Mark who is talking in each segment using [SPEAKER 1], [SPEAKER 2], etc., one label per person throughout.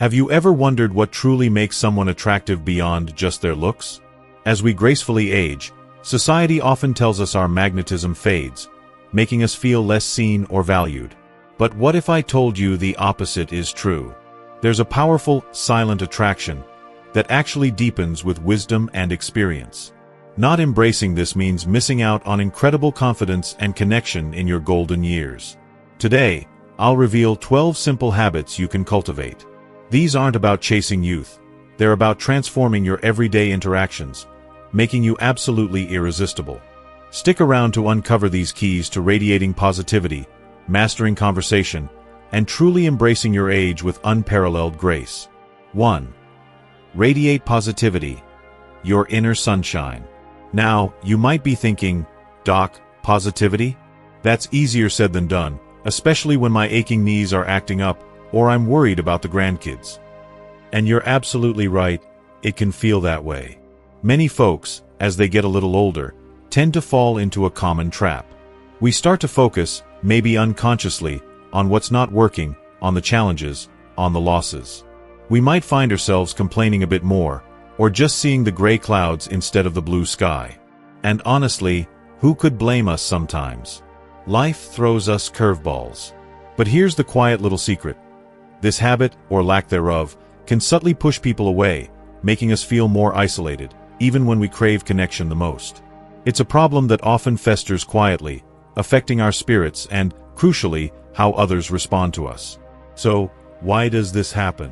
[SPEAKER 1] Have you ever wondered what truly makes someone attractive beyond just their looks? As we gracefully age, society often tells us our magnetism fades, making us feel less seen or valued. But what if I told you the opposite is true? There's a powerful, silent attraction that actually deepens with wisdom and experience. Not embracing this means missing out on incredible confidence and connection in your golden years. Today, I'll reveal 12 simple habits you can cultivate. These aren't about chasing youth. They're about transforming your everyday interactions, making you absolutely irresistible. Stick around to uncover these keys to radiating positivity, mastering conversation, and truly embracing your age with unparalleled grace. 1. Radiate positivity, your inner sunshine. Now, you might be thinking, Doc, positivity? That's easier said than done, especially when my aching knees are acting up or I'm worried about the grandkids. And you're absolutely right, it can feel that way. Many folks, as they get a little older, tend to fall into a common trap. We start to focus, maybe unconsciously, on what's not working, on the challenges, on the losses. We might find ourselves complaining a bit more, or just seeing the gray clouds instead of the blue sky. And honestly, who could blame us sometimes? Life throws us curveballs. But here's the quiet little secret. This habit, or lack thereof, can subtly push people away, making us feel more isolated, even when we crave connection the most. It's a problem that often festers quietly, affecting our spirits and, crucially, how others respond to us. So, why does this happen?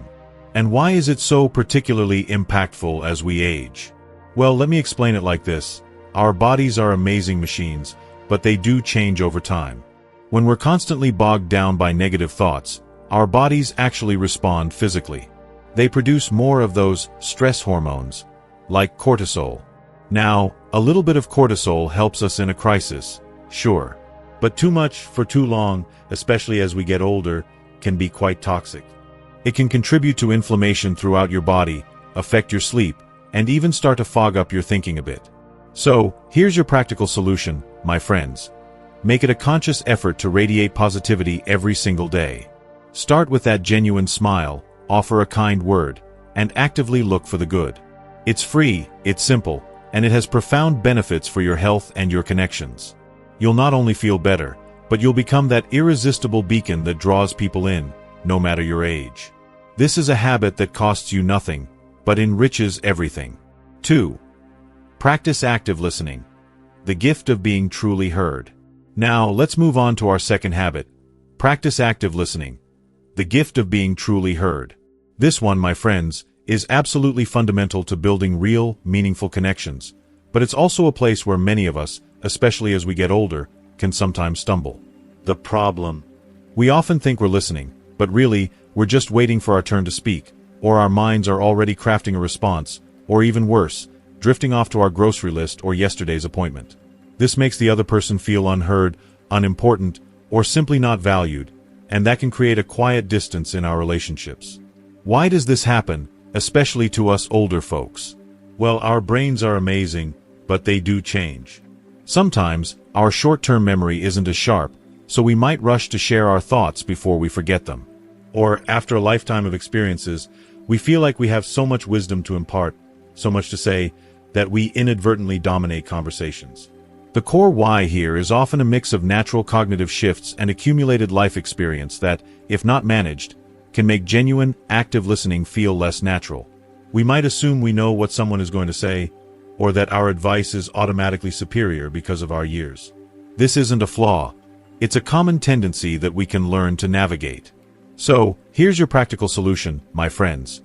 [SPEAKER 1] And why is it so particularly impactful as we age? Well, let me explain it like this. Our bodies are amazing machines, but they do change over time. When we're constantly bogged down by negative thoughts, our bodies actually respond physically. They produce more of those stress hormones, like cortisol. Now, a little bit of cortisol helps us in a crisis, sure. But too much for too long, especially as we get older, can be quite toxic. It can contribute to inflammation throughout your body, affect your sleep, and even start to fog up your thinking a bit. So, here's your practical solution, my friends. Make it a conscious effort to radiate positivity every single day. Start with that genuine smile, offer a kind word, and actively look for the good. It's free, it's simple, and it has profound benefits for your health and your connections. You'll not only feel better, but you'll become that irresistible beacon that draws people in, no matter your age. This is a habit that costs you nothing, but enriches everything. 2. Practice active listening, the gift of being truly heard. Now, let's move on to our second habit. Practice active listening, the gift of being truly heard. This one, my friends, is absolutely fundamental to building real, meaningful connections, but it's also a place where many of us, especially as we get older, can sometimes stumble. The problem. We often think we're listening, but really, we're just waiting for our turn to speak, or our minds are already crafting a response, or even worse, drifting off to our grocery list or yesterday's appointment. This makes the other person feel unheard, unimportant, or simply not valued, and that can create a quiet distance in our relationships. Why does this happen, especially to us older folks? Well, our brains are amazing, but they do change. Sometimes, our short-term memory isn't as sharp, so we might rush to share our thoughts before we forget them. Or, after a lifetime of experiences, we feel like we have so much wisdom to impart, so much to say, that we inadvertently dominate conversations. The core why here is often a mix of natural cognitive shifts and accumulated life experience that, if not managed, can make genuine, active listening feel less natural. We might assume we know what someone is going to say, or that our advice is automatically superior because of our years. This isn't a flaw. It's a common tendency that we can learn to navigate. So, here's your practical solution, my friends.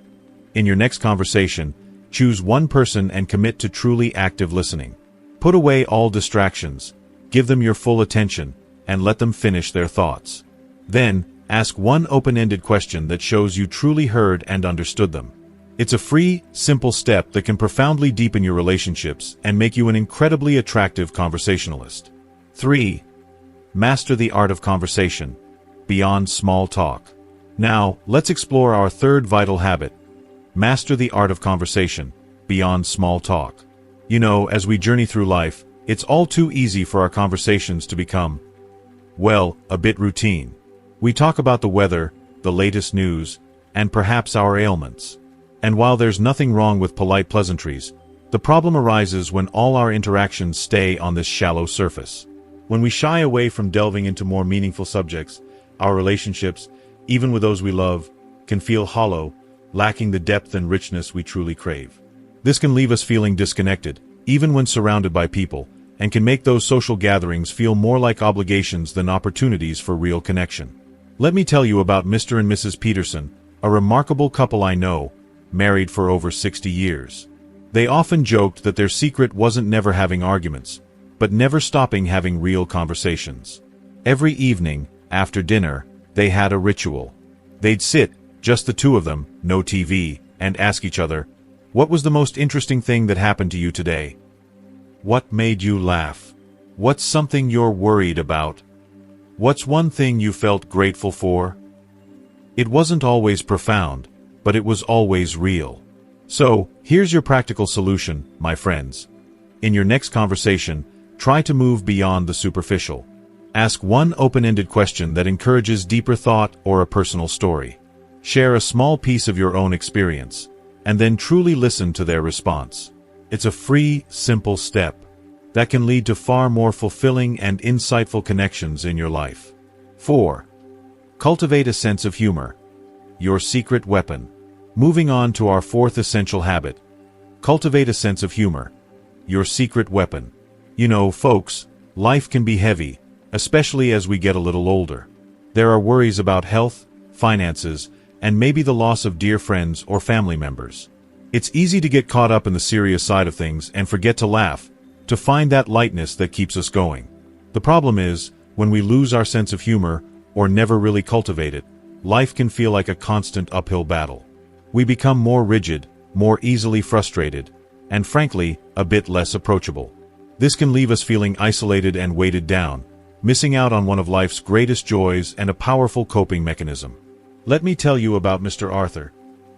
[SPEAKER 1] In your next conversation, choose one person and commit to truly active listening. Put away all distractions, give them your full attention, and let them finish their thoughts. Then, ask one open-ended question that shows you truly heard and understood them. It's a free, simple step that can profoundly deepen your relationships and make you an incredibly attractive conversationalist. 3. Master the art of conversation, beyond small talk. Now, let's explore our third vital habit. Master the art of conversation, beyond small talk. You know, as we journey through life, it's all too easy for our conversations to become, well, a bit routine. We talk about the weather, the latest news, and perhaps our ailments. And while there's nothing wrong with polite pleasantries, the problem arises when all our interactions stay on this shallow surface. When we shy away from delving into more meaningful subjects, our relationships, even with those we love, can feel hollow, lacking the depth and richness we truly crave. This can leave us feeling disconnected, even when surrounded by people, and can make those social gatherings feel more like obligations than opportunities for real connection. Let me tell you about Mr. and Mrs. Peterson, a remarkable couple I know, married for over 60 years. They often joked that their secret wasn't never having arguments, but never stopping having real conversations. Every evening, after dinner, they had a ritual. They'd sit, just the two of them, no TV, and ask each other, "What was the most interesting thing that happened to you today? What made you laugh? What's something you're worried about? What's one thing you felt grateful for?" It wasn't always profound, but it was always real. So, here's your practical solution, my friends. In your next conversation, try to move beyond the superficial. Ask one open-ended question that encourages deeper thought or a personal story. Share a small piece of your own experience, and then truly listen to their response. It's a free, simple step that can lead to far more fulfilling and insightful connections in your life. 4. Cultivate a sense of humor. Your secret weapon. Moving on to our fourth essential habit. Cultivate a sense of humor. Your secret weapon. You know, folks, life can be heavy, especially as we get a little older. There are worries about health, finances, and maybe the loss of dear friends or family members. It's easy to get caught up in the serious side of things and forget to laugh, to find that lightness that keeps us going. The problem is, when we lose our sense of humor, or never really cultivate it, life can feel like a constant uphill battle. We become more rigid, more easily frustrated, and frankly, a bit less approachable. This can leave us feeling isolated and weighted down, missing out on one of life's greatest joys and a powerful coping mechanism. Let me tell you about Mr. Arthur,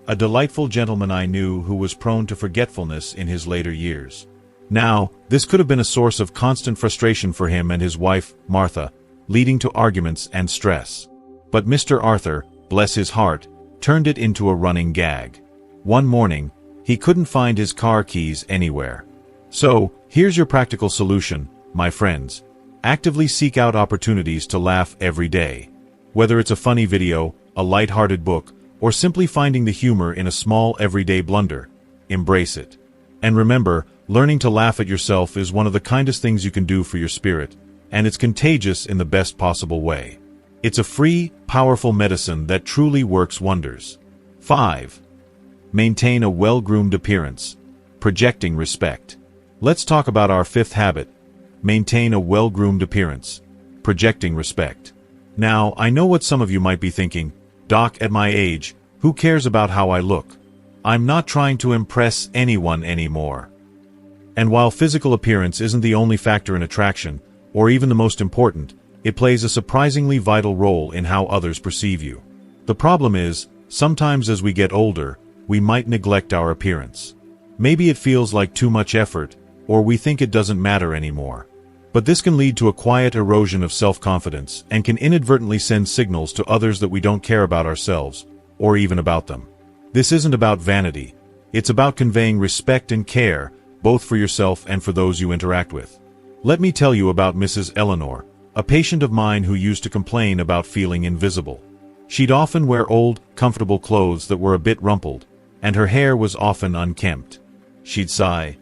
[SPEAKER 1] a delightful gentleman I knew who was prone to forgetfulness in his later years. Now, this could have been a source of constant frustration for him and his wife, Martha, leading to arguments and stress. But Mr. Arthur, bless his heart, turned it into a running gag. One morning, he couldn't find his car keys anywhere. So, here's your practical solution, my friends. Actively seek out opportunities to laugh every day. Whether it's a funny video, a light-hearted book, or simply finding the humor in a small everyday blunder, embrace it. And remember, learning to laugh at yourself is one of the kindest things you can do for your spirit, and it's contagious in the best possible way. It's a free, powerful medicine that truly works wonders. 5. Maintain a well-groomed appearance. Projecting respect. Let's talk about our fifth habit. Maintain a well-groomed appearance. Projecting respect. Now, I know what some of you might be thinking. Doc, at my age, who cares about how I look? I'm not trying to impress anyone anymore. And while physical appearance isn't the only factor in attraction, or even the most important, it plays a surprisingly vital role in how others perceive you. The problem is, sometimes as we get older, we might neglect our appearance. Maybe it feels like too much effort, or we think it doesn't matter anymore. But this can lead to a quiet erosion of self-confidence and can inadvertently send signals to others that we don't care about ourselves, or even about them. This isn't about vanity. It's about conveying respect and care, both for yourself and for those you interact with. Let me tell you about Mrs. Eleanor, a patient of mine who used to complain about feeling invisible. She'd often wear old, comfortable clothes that were a bit rumpled, and her hair was often unkempt. She'd sigh,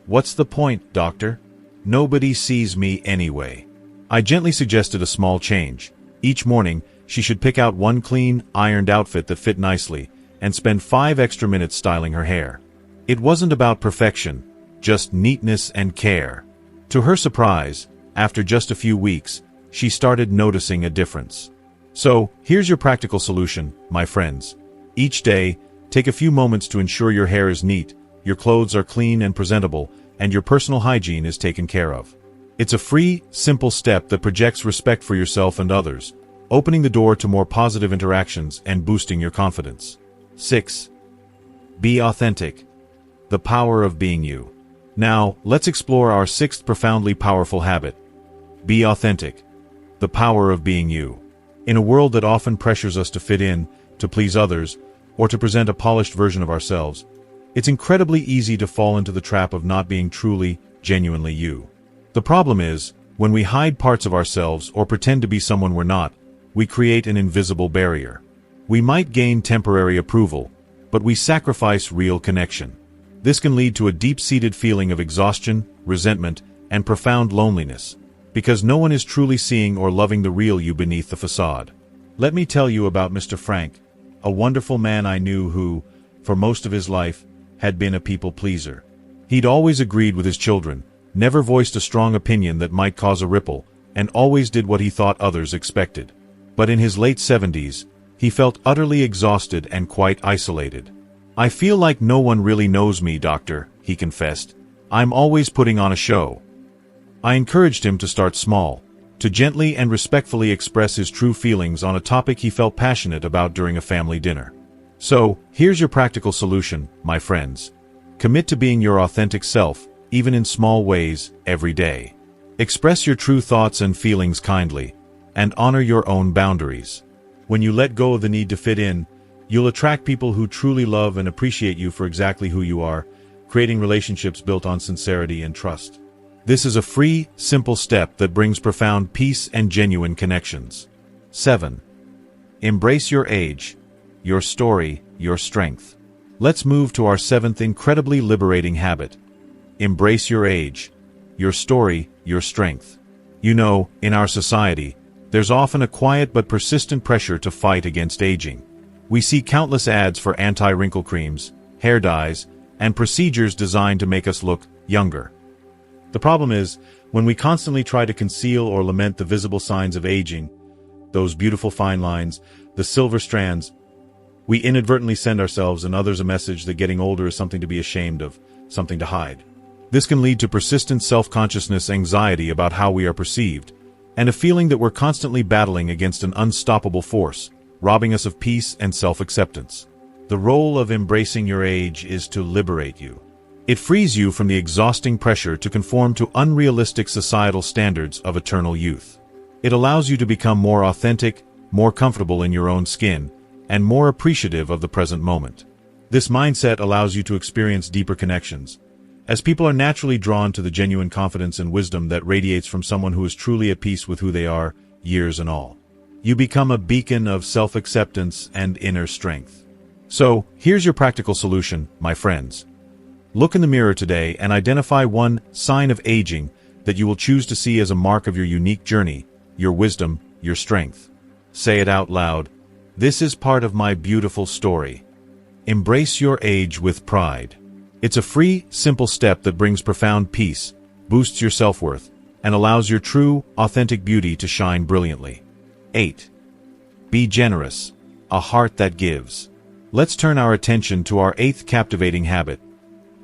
[SPEAKER 1] "What's the point, doctor? Nobody sees me anyway." I gently suggested a small change. Each morning, she should pick out one clean, ironed outfit that fit nicely, and spend 5 extra minutes styling her hair. It wasn't about perfection, just neatness and care. To her surprise, after just a few weeks, she started noticing a difference. So, here's your practical solution, my friends. Each day, take a few moments to ensure your hair is neat, your clothes are clean and presentable, and your personal hygiene is taken care of. It's a free, simple step that projects respect for yourself and others, opening the door to more positive interactions and boosting your confidence. 6. Be authentic. The power of being you. Now, let's explore our sixth profoundly powerful habit. Be authentic. The power of being you. In a world that often pressures us to fit in, to please others, or to present a polished version of ourselves, it's incredibly easy to fall into the trap of not being truly, genuinely you. The problem is, when we hide parts of ourselves or pretend to be someone we're not, we create an invisible barrier. We might gain temporary approval, but we sacrifice real connection. This can lead to a deep-seated feeling of exhaustion, resentment, and profound loneliness, because no one is truly seeing or loving the real you beneath the facade. Let me tell you about Mr. Frank, a wonderful man I knew who, for most of his life, had been a people-pleaser. He'd always agreed with his children, never voiced a strong opinion that might cause a ripple, and always did what he thought others expected. But in his late 70s, he felt utterly exhausted and quite isolated. "I feel like no one really knows me, doctor," he confessed. "I'm always putting on a show." I encouraged him to start small, to gently and respectfully express his true feelings on a topic he felt passionate about during a family dinner. So, here's your practical solution, my friends. Commit to being your authentic self, even in small ways, every day. Express your true thoughts and feelings kindly, and honor your own boundaries. When you let go of the need to fit in, you'll attract people who truly love and appreciate you for exactly who you are, creating relationships built on sincerity and trust. This is a free, simple step that brings profound peace and genuine connections. 7. Embrace your age, your story, your strength. Let's move to our 7th incredibly liberating habit. Embrace your age, your story, your strength. You know, in our society, there's often a quiet but persistent pressure to fight against aging. We see countless ads for anti-wrinkle creams, hair dyes, and procedures designed to make us look younger. The problem is, when we constantly try to conceal or lament the visible signs of aging, those beautiful fine lines, the silver strands, we inadvertently send ourselves and others a message that getting older is something to be ashamed of, something to hide. This can lead to persistent self-consciousness, anxiety about how we are perceived, and a feeling that we're constantly battling against an unstoppable force, robbing us of peace and self-acceptance. The role of embracing your age is to liberate you. It frees you from the exhausting pressure to conform to unrealistic societal standards of eternal youth. It allows you to become more authentic, more comfortable in your own skin, and more appreciative of the present moment. This mindset allows you to experience deeper connections, as people are naturally drawn to the genuine confidence and wisdom that radiates from someone who is truly at peace with who they are, years and all. You become a beacon of self-acceptance and inner strength. So, here's your practical solution, my friends. Look in the mirror today and identify one sign of aging that you will choose to see as a mark of your unique journey, your wisdom, your strength. Say it out loud. This is part of my beautiful story. Embrace your age with pride. It's a free, simple step that brings profound peace, boosts your self-worth, and allows your true, authentic beauty to shine brilliantly. 8. Be generous, a heart that gives. Let's turn our attention to our 8th captivating habit.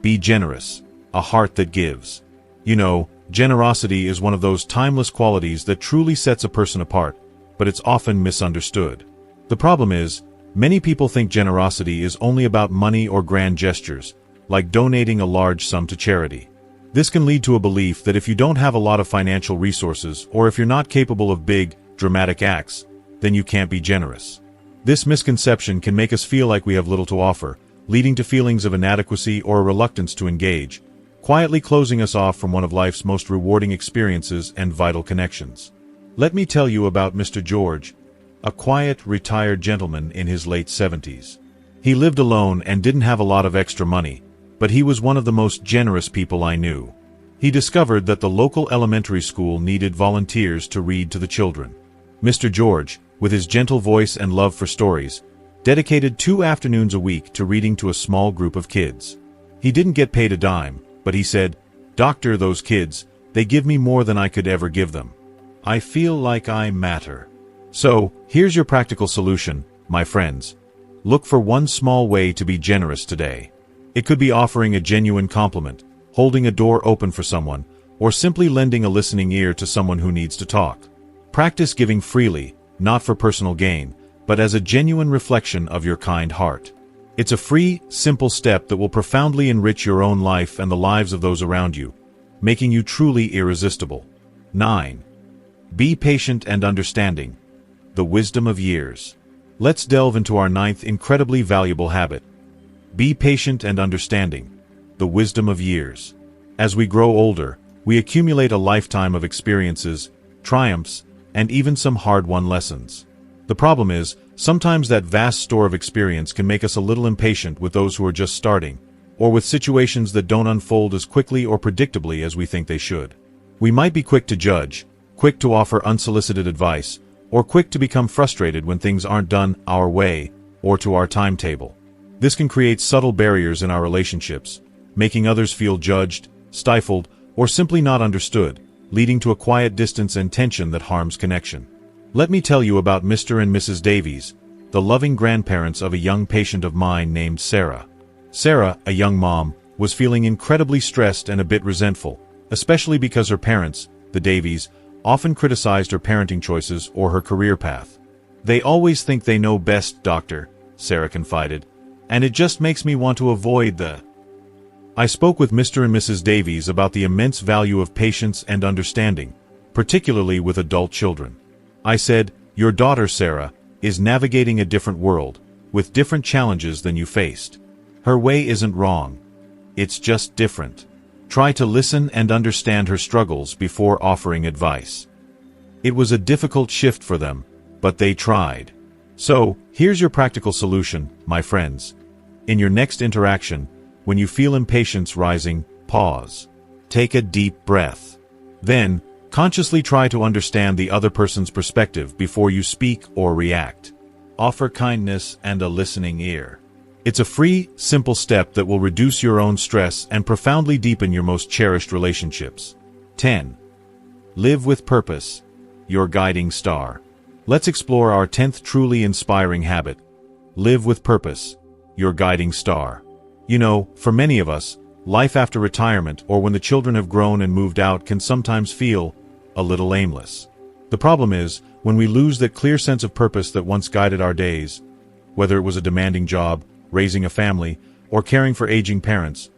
[SPEAKER 1] Be generous, a heart that gives. You know, generosity is one of those timeless qualities that truly sets a person apart, but it's often misunderstood. The problem is, many people think generosity is only about money or grand gestures, like donating a large sum to charity. This can lead to a belief that if you don't have a lot of financial resources, or if you're not capable of big, dramatic acts, then you can't be generous. This misconception can make us feel like we have little to offer, leading to feelings of inadequacy or a reluctance to engage, quietly closing us off from one of life's most rewarding experiences and vital connections. Let me tell you about Mr. George, a quiet, retired gentleman in his late 70s. He lived alone and didn't have a lot of extra money, but he was one of the most generous people I knew. He discovered that the local elementary school needed volunteers to read to the children. Mr. George, with his gentle voice and love for stories, dedicated 2 afternoons a week to reading to a small group of kids. He didn't get paid a dime, but he said, "Doctor, those kids, they give me more than I could ever give them. I feel like I matter." So, here's your practical solution, my friends. Look for one small way to be generous today. It could be offering a genuine compliment, holding a door open for someone, or simply lending a listening ear to someone who needs to talk. Practice giving freely, not for personal gain, but as a genuine reflection of your kind heart. It's a free, simple step that will profoundly enrich your own life and the lives of those around you, making you truly irresistible. 9. Be patient and understanding. The wisdom of years. Let's delve into our ninth incredibly valuable habit. Be patient and understanding. The wisdom of years. As we grow older, we accumulate a lifetime of experiences, triumphs, and even some hard-won lessons. The problem is, sometimes that vast store of experience can make us a little impatient with those who are just starting, or with situations that don't unfold as quickly or predictably as we think they should. We might be quick to judge, quick to offer unsolicited advice, or quick to become frustrated when things aren't done our way or to our timetable. This can create subtle barriers in our relationships, making others feel judged, stifled, or simply not understood, leading to a quiet distance and tension that harms connection. Let me tell you about Mr. and Mrs. Davies, the loving grandparents of a young patient of mine named Sarah. Sarah, a young mom, was feeling incredibly stressed and a bit resentful, especially because her parents, the Davies, often criticized her parenting choices or her career path. "They always think they know best, doctor," Sarah confided, "and it just makes me want to avoid the..." I spoke with Mr. and Mrs. Davies about the immense value of patience and understanding, particularly with adult children. I said, "Your daughter, Sarah, is navigating a different world, with different challenges than you faced. Her way isn't wrong. It's just different. Try to listen and understand her struggles before offering advice." It was a difficult shift for them, but they tried. So, here's your practical solution, my friends. In your next interaction, when you feel impatience rising, pause. Take a deep breath. Then, consciously try to understand the other person's perspective before you speak or react. Offer kindness and a listening ear. It's a free, simple step that will reduce your own stress and profoundly deepen your most cherished relationships. 10. Live with purpose. Your guiding star. Let's explore our 10th truly inspiring habit. Live with purpose. Your guiding star. You know, for many of us, life after retirement or when the children have grown and moved out can sometimes feel a little aimless. The problem is, when we lose that clear sense of purpose that once guided our days, whether it was a demanding job, raising a family, or caring for aging parents,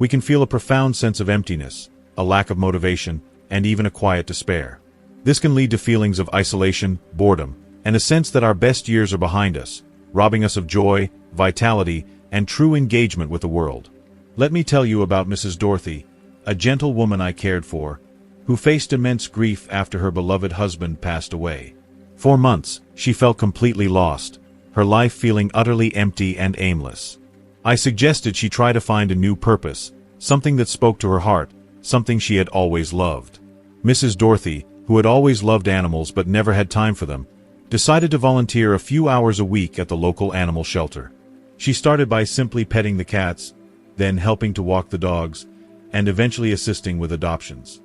[SPEAKER 1] we can feel a profound sense of emptiness, a lack of motivation, and even a quiet despair. This can lead to feelings of isolation, boredom, and a sense that our best years are behind us, robbing us of joy, vitality, and true engagement with the world. Let me tell you about Mrs. Dorothy, a gentle woman I cared for, who faced immense grief after her beloved husband passed away. For months, she felt completely lost, her life feeling utterly empty and aimless. I suggested she try to find a new purpose, something that spoke to her heart, something she had always loved. Mrs. Dorothy, who had always loved animals but never had time for them, decided to volunteer a few hours a week at the local animal shelter. She started by simply petting the cats, then helping to walk the dogs, and eventually assisting with adoptions.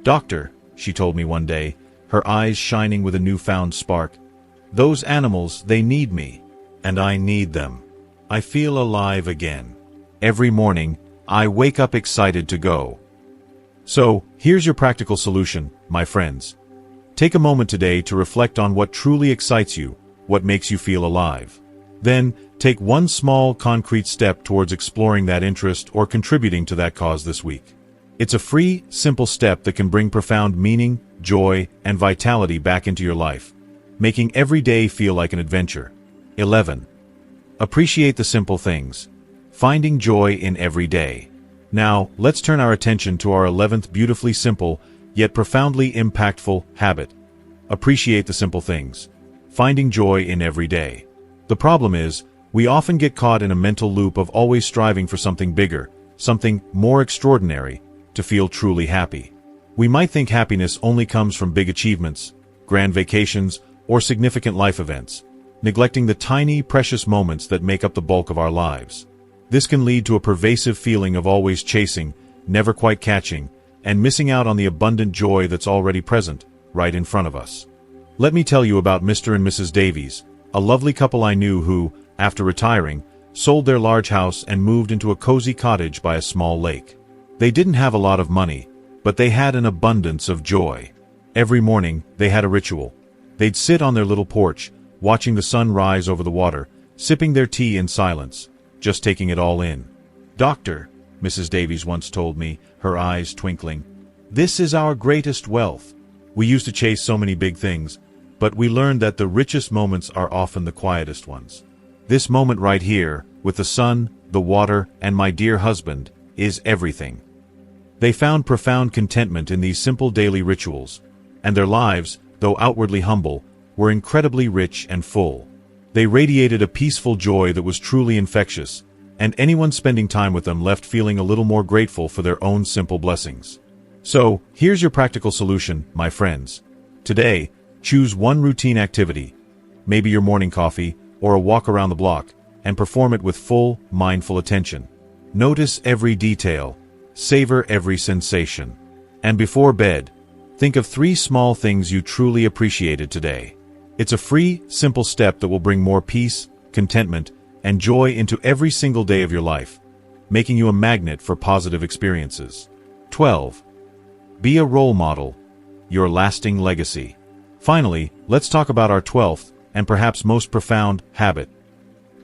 [SPEAKER 1] "Doctor," she told me one day, her eyes shining with a newfound spark, "those animals, they need me. And I need them. I feel alive again. Every morning, I wake up excited to go." So, here's your practical solution, my friends. Take a moment today to reflect on what truly excites you, what makes you feel alive. Then, take one small, concrete step towards exploring that interest or contributing to that cause this week. It's a free, simple step that can bring profound meaning, joy, and vitality back into your life, making every day feel like an adventure. 11. Appreciate the simple things. Finding joy in every day. Now, let's turn our attention to our 11th beautifully simple, yet profoundly impactful habit. Appreciate the simple things. Finding joy in every day. The problem is, we often get caught in a mental loop of always striving for something bigger, something more extraordinary, to feel truly happy. We might think happiness only comes from big achievements, grand vacations, or significant life events, neglecting the tiny, precious moments that make up the bulk of our lives. This can lead to a pervasive feeling of always chasing, never quite catching, and missing out on the abundant joy that's already present, right in front of us. Let me tell you about Mr. and Mrs. Davies, a lovely couple I knew who, after retiring, sold their large house and moved into a cozy cottage by a small lake. They didn't have a lot of money, but they had an abundance of joy. Every morning, they had a ritual. They'd sit on their little porch, watching the sun rise over the water, sipping their tea in silence, just taking it all in. "Doctor," Mrs. Davies once told me, her eyes twinkling, "this is our greatest wealth. We used to chase so many big things, but we learned that the richest moments are often the quietest ones. This moment right here, with the sun, the water, and my dear husband, is everything. They found profound contentment in these simple daily rituals, and their lives, though outwardly humble, were incredibly rich and full. They radiated a peaceful joy that was truly infectious, and anyone spending time with them left feeling a little more grateful for their own simple blessings. So, here's your practical solution, my friends. Today, choose one routine activity, maybe your morning coffee or a walk around the block, and perform it with full, mindful attention. Notice every detail, savor every sensation. And before bed, think of 3 small things you truly appreciated today. It's a free, simple step that will bring more peace, contentment, and joy into every single day of your life, making you a magnet for positive experiences. 12. Be a role model, your lasting legacy. Finally, let's talk about our 12th, and perhaps most profound, habit.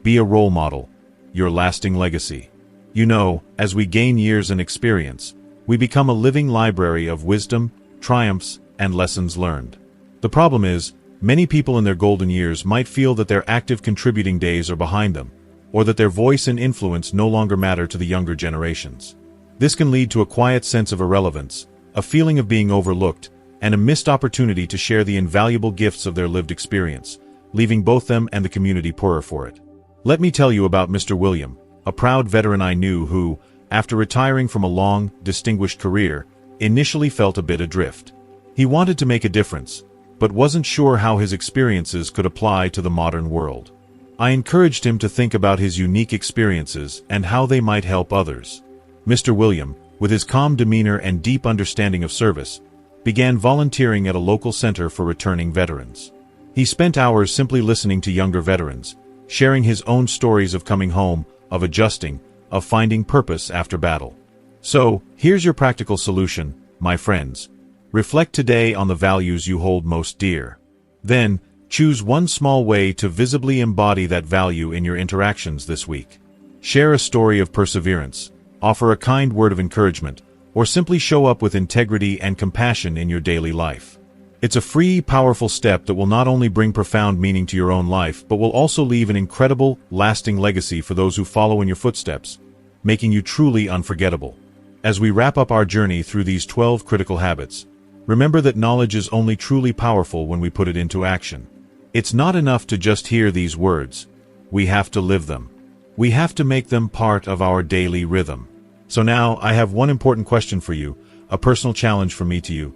[SPEAKER 1] Be a role model, your lasting legacy. You know, as we gain years and experience, we become a living library of wisdom, triumphs, and lessons learned. The problem is, many people in their golden years might feel that their active contributing days are behind them, or that their voice and influence no longer matter to the younger generations. This can lead to a quiet sense of irrelevance, a feeling of being overlooked, and a missed opportunity to share the invaluable gifts of their lived experience, leaving both them and the community poorer for it. Let me tell you about Mr. William, a proud veteran I knew who, after retiring from a long, distinguished career, initially felt a bit adrift. He wanted to make a difference, but wasn't sure how his experiences could apply to the modern world. I encouraged him to think about his unique experiences and how they might help others. Mr. William, with his calm demeanor and deep understanding of service, began volunteering at a local center for returning veterans. He spent hours simply listening to younger veterans, sharing his own stories of coming home, of adjusting, of finding purpose after battle. So, here's your practical solution, my friends. Reflect today on the values you hold most dear. Then, choose one small way to visibly embody that value in your interactions this week. Share a story of perseverance, offer a kind word of encouragement, or simply show up with integrity and compassion in your daily life. It's a free, powerful step that will not only bring profound meaning to your own life, but will also leave an incredible, lasting legacy for those who follow in your footsteps, making you truly unforgettable. As we wrap up our journey through these 12 critical habits, remember that knowledge is only truly powerful when we put it into action. It's not enough to just hear these words. We have to live them. We have to make them part of our daily rhythm. So now, I have one important question for you, a personal challenge from me to you.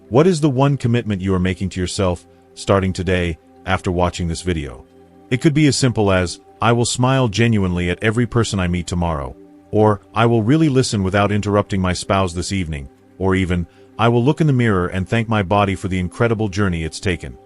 [SPEAKER 1] What is the one commitment you are making to yourself, starting today, after watching this video? It could be as simple as, I will smile genuinely at every person I meet tomorrow, or I will really listen without interrupting my spouse this evening, or even, I will look in the mirror and thank my body for the incredible journey it's taken.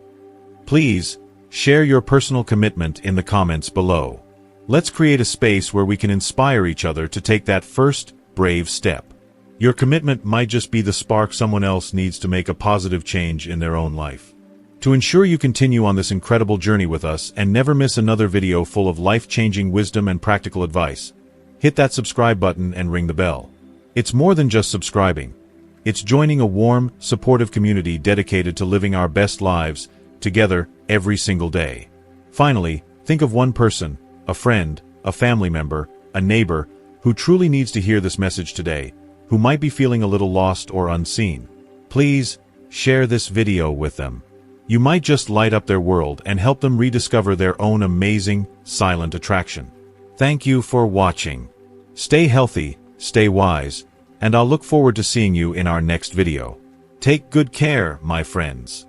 [SPEAKER 1] Please, share your personal commitment in the comments below. Let's create a space where we can inspire each other to take that first, brave step. Your commitment might just be the spark someone else needs to make a positive change in their own life. To ensure you continue on this incredible journey with us and never miss another video full of life-changing wisdom and practical advice, hit that subscribe button and ring the bell. It's more than just subscribing. It's joining a warm, supportive community dedicated to living our best lives together every single day. Finally, think of one person, a friend, a family member, a neighbor, who truly needs to hear this message today, who might be feeling a little lost or unseen. Please, share this video with them. You might just light up their world and help them rediscover their own amazing, silent attraction. Thank you for watching. Stay healthy, stay wise, and I'll look forward to seeing you in our next video. Take good care, my friends.